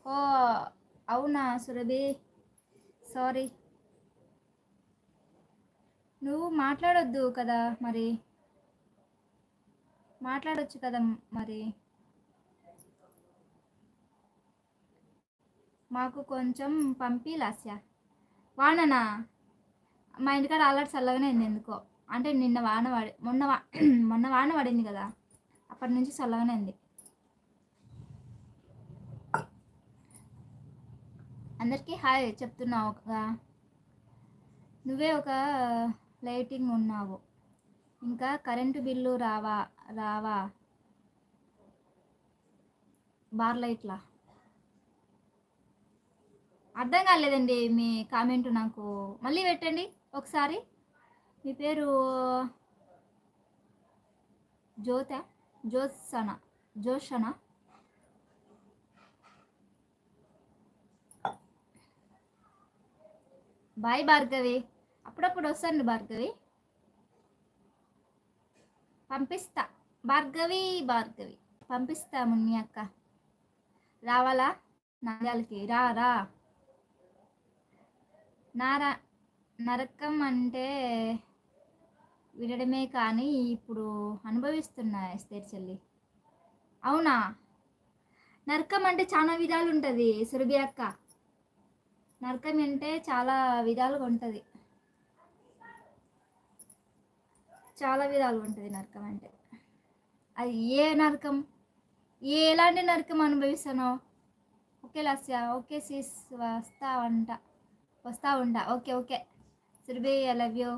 ఓ అవునా సురభి, సారీ. నువ్వు మాట్లాడొద్దు కదా మరి, మాట్లాడొచ్చు కదా మరి. మాకు కొంచెం పంపి లాస్య. వాననా? మా ఇంటికాడ ఆల్రెడీ చల్లగానే ఉంది ఎందుకో. అంటే నిన్న వాన పడి మొన్న వాన పడింది కదా, అప్పటి నుంచి చల్లగానే ఉంది. అందరికీ హాయ్ చెప్తున్నావు ఒక, నువ్వే ఒక లైటింగ్ ఉన్నావు. ఇంకా కరెంటు బిల్లు రావా బార్ లైట్లా? అర్థం కాలేదండి మీ కామెంట్, నాకు మళ్ళీ పెట్టండి ఒకసారి. మీ పేరు జోషనా? బాయ్ భార్గవి, అప్పుడప్పుడు వస్తాను భార్గవి, పంపిస్తా. భార్గవి పంపిస్తా మున్ని అక్క. రావాలా నంద్యాలకి? రా. నరకం అంటే వినడమే కానీ ఇప్పుడు అనుభవిస్తున్నా ఎస్తేర్ చెల్లి. అవునా? నరకం అంటే చాలా విధాలు ఉంటుంది సురభి అక్క. నరకం అంటే చాలా విధాలుగా ఉంటుంది, చాలా విధాలుగా ఉంటుంది నరకం అంటే. అది ఏ నరకం, ఎలాంటి నరకం అనుభవిస్తానో? ఓకే లాస్య, ఓకే సిస్, వస్తా ఉంటా. Okay Surabhi, I love you.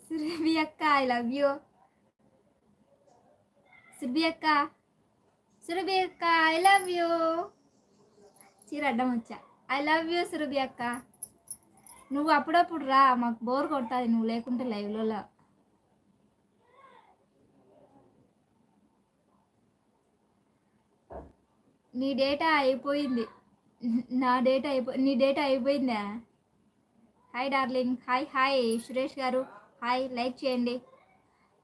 Surabhi అక్క ఐ లవ్ యూ. సురభి అక్క ఐ లవ్ యూ. చీర అడ్డం వచ్చా. ఐ లవ్ యూ సురభి అక్క. నువ్వు అప్పుడప్పుడు రా, మాకు బోర్ కొడుతుంది నువ్వు లేకుంటే లైవ్లో. నీ డేటా అయిపోయింది. నీ డేటా అయిపోయిందా? Hi darling. హాయ్ సురేష్ గారు, హాయ్. లైక్ చేయండి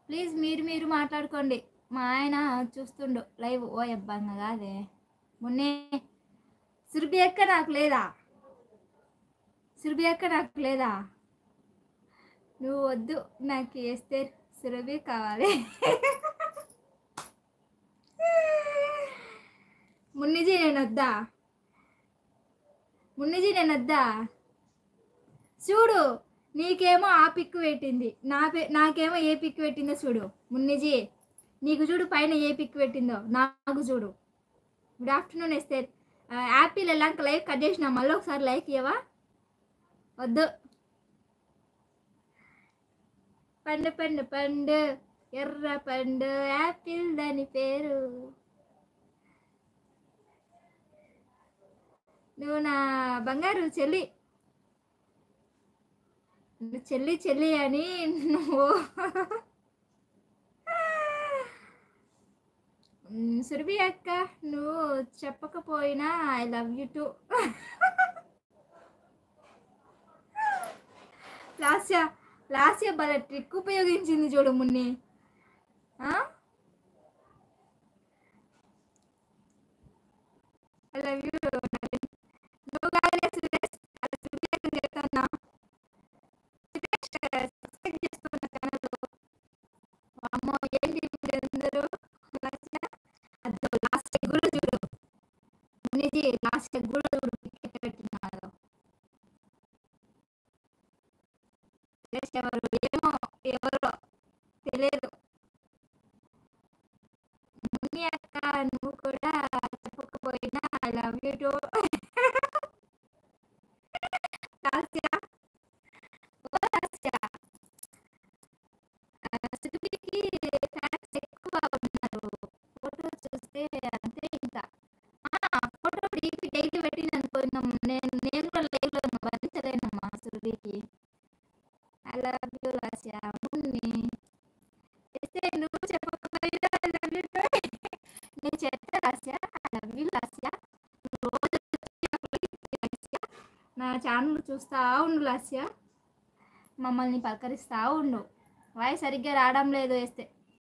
ప్లీజ్. మీరు మాట్లాడుకోండి. మా ఆయన చూస్తుండు లైవ్. ఓ అబ్బంగా కాదే మొన్నే. సురభి అక్క నాకు లేదా? నువ్వు వద్దు, నాకు వేస్తే సురభి కావాలి. మున్నిజీ నేను వద్దా? చూడు, నీకేమో ఆ పిక్ పెట్టింది, నాకేమో ఏ పిక్ పెట్టిందో చూడు. మున్నిజీ నీకు చూడు పైన ఏ పిక్ పెట్టిందో, నాకు చూడు. గుడ్ ఆఫ్టర్నూన్ ఎస్తే యాపిల్ ఎలాంక లైక్ కట్ చేసిన, మళ్ళీ ఒకసారి లైక్ ఇవ్వవా? వద్దు. పండు ఎర్ర పండు యాపిల్ దాని పేరు. నువ్వు నా బంగారు చెల్లి అని నువ్వు. సురభి అక్క నువ్వు చెప్పకపోయినా I love you two. Lasya భలే ట్రిక్ ఉపయోగించింది చూడు మున్ని. I love you. నువ్వు కాదులే సురేష్, చెప్తున్నా. అమ్మో ఏంటి అందరూ లాస్ట్ కూడా చూడు మునిజీ, లాస్ట్ కూడా చూడు పెట్టినారు. ఎవరో తెలియదు. ముని అక్క నువ్వు కూడా చెప్పకపోయినా ఐ లవ్ యూ టూ. సురభికి ఫ్యాన్స్ ఎక్కువ ఉన్నారు. ఫోటో చూస్తే అంతే ఇంకా. ఫోటో డీపీ డైలీ పెట్టింది అనుకున్నాం. నేను కూడా లైవ్లో భరించలేనమ్మా సురభికి. I love you Lasya. Munni ఇస్తే నువ్వు చెప్పకపోయినా ఐ లవ్ యూ టూ. నేను చెప్తా Lasya, I love you Lasya. రోజు నా ఛానల్ చూస్తా ఉండు లాస్య, మమ్మల్ని పలకరిస్తూ ఉండు. వాయిస్ సరిగ్గా రావడం లేదు వేస్తే.